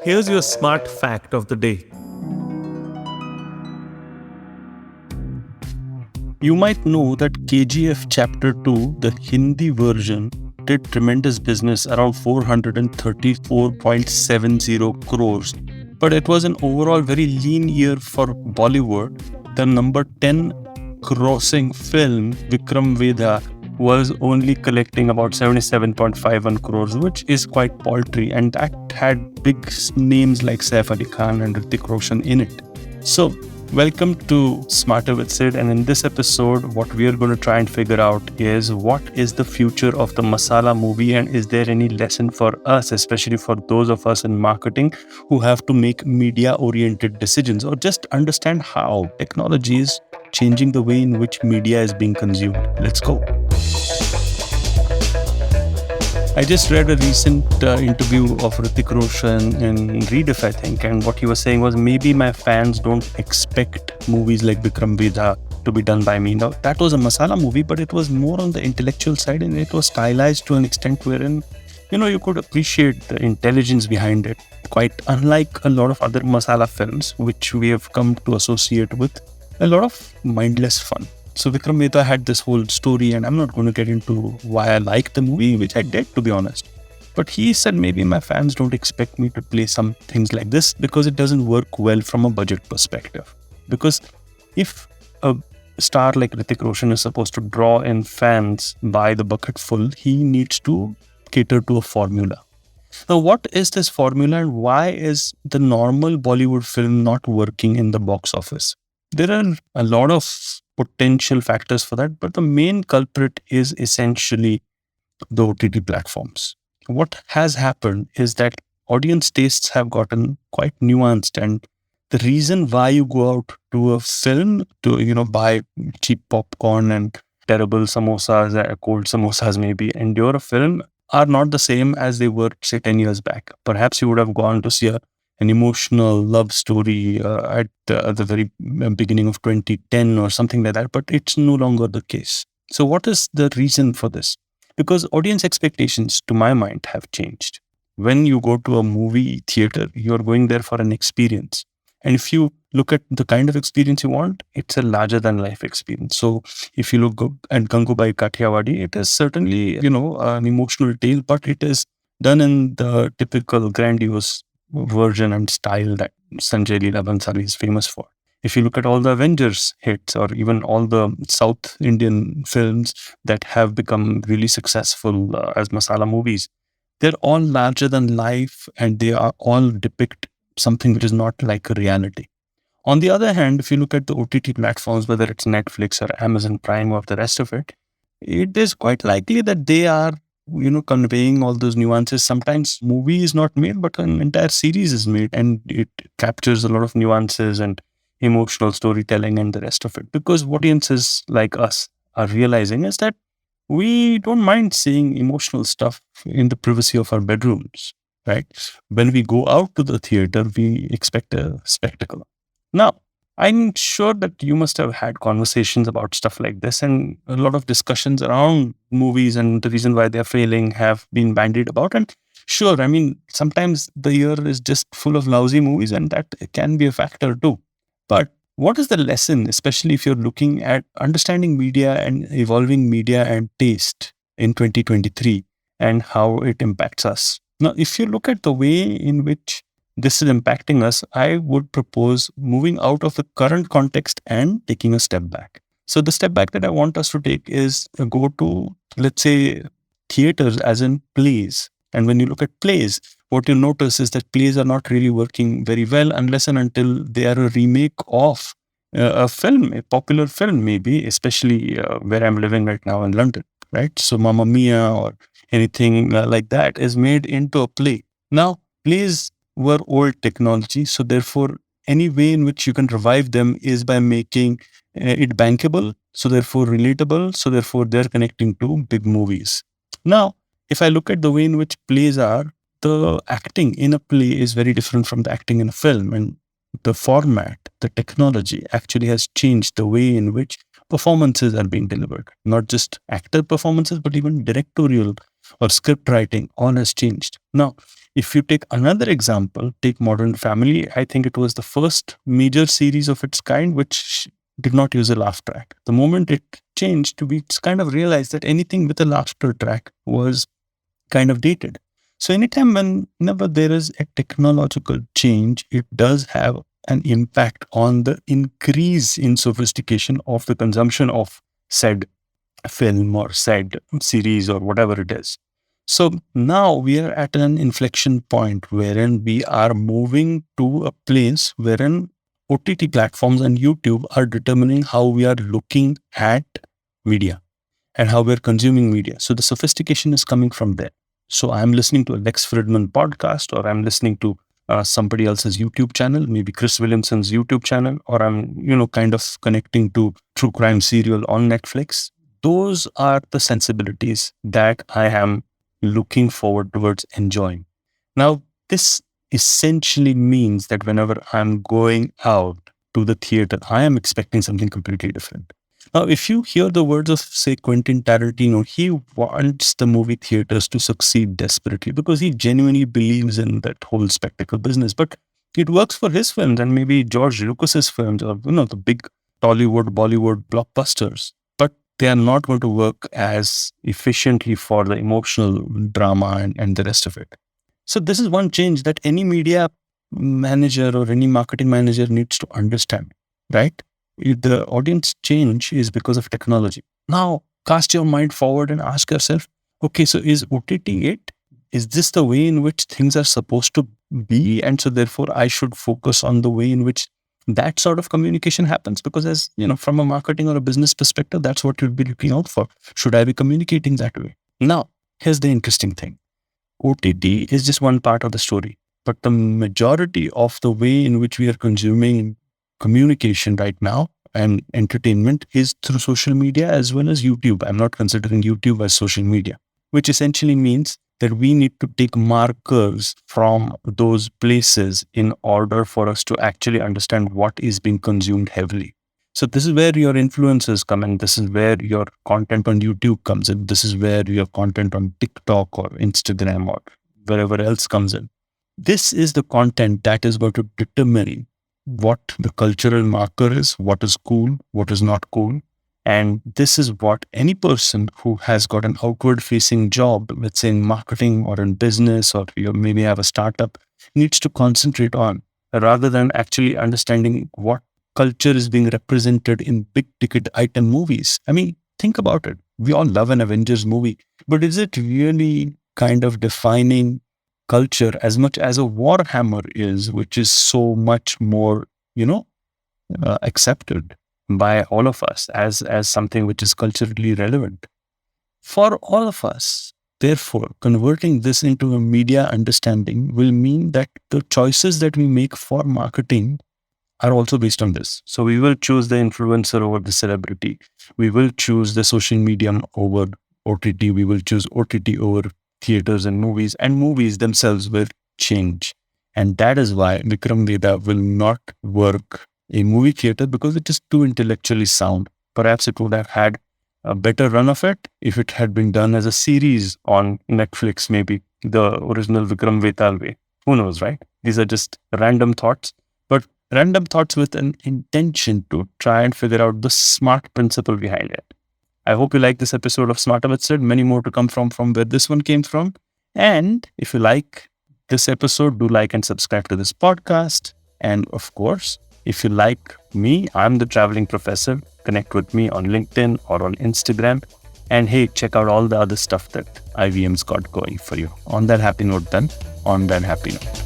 Here's your smart fact of the day. You might know that KGF Chapter 2, the Hindi version, did tremendous business around 434.70 crores. But it was an overall very lean year for Bollywood. The number 10 grossing film, Vikram Vedha, was only collecting about 77.51 crores, which is quite paltry. And that had big names like Saif Ali Khan and Hrithik Roshan in it. So, welcome to Smarter With Sid, and in this episode, what we are going to try and figure out is what is the future of the masala movie, and is there any lesson for us, especially for those of us in marketing who have to make media-oriented decisions or just understand how technology is changing the way in which media is being consumed. Let's go. I just read a recent interview of Hrithik Roshan in Rediff, I think, and what he was saying was maybe my fans don't expect movies like Vikram Vedha to be done by me. Now, that was a masala movie, but it was more on the intellectual side, and it was stylized to an extent wherein, you could appreciate the intelligence behind it, quite unlike a lot of other masala films, which we have come to associate with a lot of mindless fun. So Vikram Vedha had this whole story, and I'm not going to get into why I like the movie, which I did, to be honest. But he said maybe my fans don't expect me to play some things like this because it doesn't work well from a budget perspective. Because if a star like Hrithik Roshan is supposed to draw in fans by the bucketful, he needs to cater to a formula. Now, what is this formula, and why is the normal Bollywood film not working in the box office? There are a lot of potential factors for that, but the main culprit is essentially the OTT platforms. What has happened is that audience tastes have gotten quite nuanced, and the reason why you go out to a film to buy cheap popcorn and terrible samosas, cold samosas maybe, endure a film are not the same as they were, say, 10 years back. Perhaps you would have gone to see an emotional love story at the very beginning of 2010 or something like that, but it's no longer the case. So what is the reason for this? Because audience expectations, to my mind, have changed. When you go to a movie theater, you're going there for an experience. And if you look at the kind of experience you want, it's a larger than life experience. So if you look at Gangubai Kathiawadi, it is certainly, an emotional tale, but it is done in the typical grandiose version and style that Sanjay Leela Bhansali is famous for. If you look at all the Avengers hits or even all the South Indian films that have become really successful as masala movies, they're all larger than life, and they are all depict something which is not like a reality. On the other hand, if you look at the OTT platforms, whether it's Netflix or Amazon Prime or the rest of it, it is quite likely that they are conveying all those nuances. Sometimes movie is not made, but an entire series is made, and it captures a lot of nuances and emotional storytelling and the rest of it. Because what audiences like us are realizing is that we don't mind seeing emotional stuff in the privacy of our bedrooms, right? When we go out to the theater, we expect a spectacle. Now, I'm sure that you must have had conversations about stuff like this, and a lot of discussions around movies and the reason why they're failing have been bandied about. And sure, sometimes the year is just full of lousy movies, and that can be a factor too. But what is the lesson, especially if you're looking at understanding media and evolving media and taste in 2023 and how it impacts us? Now, if you look at the way in which this is impacting us, I would propose moving out of the current context and taking a step back. So the step back that I want us to take is go to, let's say, theaters as in plays. And when you look at plays, what you notice is that plays are not really working very well unless and until they are a remake of a film, a popular film maybe, especially where I'm living right now in London, right? So Mamma Mia or anything like that is made into a play. Now, plays were old technology, so therefore any way in which you can revive them is by making it bankable, so therefore relatable, so therefore they're connecting to big movies. Now, if I look at the way in which plays are, the acting in a play is very different from the acting in a film, and the format, the technology actually has changed the way in which performances are being delivered. Not just actor performances, but even directorial or script writing, all has changed. Now, If you take another example, take Modern Family, I think it was the first major series of its kind which did not use a laugh track. The moment it changed, we kind of realized that anything with a laughter track was kind of dated. So whenever there is a technological change, it does have an impact on the increase in sophistication of the consumption of said film or said series or whatever it is. So now we are at an inflection point wherein we are moving to a place wherein OTT platforms and YouTube are determining how we are looking at media and how we're consuming media. So the sophistication is coming from there. So I'm listening to a Lex Fridman podcast, or I'm listening to somebody else's YouTube channel, maybe Chris Williamson's YouTube channel, or I'm, kind of connecting to true crime serial on Netflix. Those are the sensibilities that I am looking forward towards enjoying. Now, this essentially means that whenever I'm going out to the theater, I am expecting something completely different. Now, if you hear the words of, say, Quentin Tarantino, he wants the movie theaters to succeed desperately because he genuinely believes in that whole spectacle business. But it works for his films and maybe George Lucas's films, or the big Tollywood, Bollywood blockbusters. But they are not going to work as efficiently for the emotional drama and the rest of it. So this is one change that any media manager or any marketing manager needs to understand, right? The audience change is because of technology. Now, cast your mind forward and ask yourself, okay, so is OTT it? Is this the way in which things are supposed to be? And so therefore, I should focus on the way in which that sort of communication happens. Because as from a marketing or a business perspective, that's what you'll be looking out for. Should I be communicating that way? Now, here's the interesting thing. OTT is just one part of the story, but the majority of the way in which we are consuming communication right now and entertainment is through social media as well as YouTube. I'm not considering YouTube as social media, which essentially means that we need to take markers from those places in order for us to actually understand what is being consumed heavily. So this is where your influencers come in. This is where your content on YouTube comes in. This is where your content on TikTok or Instagram or wherever else comes in. This is the content that is going to determine what the cultural marker is, what is cool, what is not cool. And this is what any person who has got an outward facing job, let's say in marketing or in business, or you maybe have a startup, needs to concentrate on, rather than actually understanding what culture is being represented in big ticket item movies. I mean, think about it. We all love an Avengers movie, but is it really kind of defining culture as much as a Warhammer is, which is so much more, accepted by all of us as something which is culturally relevant for all of us? Therefore, converting this into a media understanding will mean that the choices that we make for marketing are also based on this. So we will choose the influencer over the celebrity. We will choose the social medium over OTT. We will choose OTT over theaters and movies themselves will change. And that is why Vikram Vedha will not work a movie theater, because it is too intellectually sound. Perhaps it would have had a better run of it if it had been done as a series on Netflix, maybe the original Vikram Vedha way. Who knows, right? These are just random thoughts, but random thoughts with an intention to try and figure out the smart principle behind it. I hope you like this episode of Smarter With Sid. Many more to come from where this one came from. And if you like this episode, do like and subscribe to this podcast. And of course, if you like me, I'm the traveling professor. Connect with me on LinkedIn or on Instagram. And hey, check out all the other stuff that IVM's got going for you. On that happy note then, on that happy note.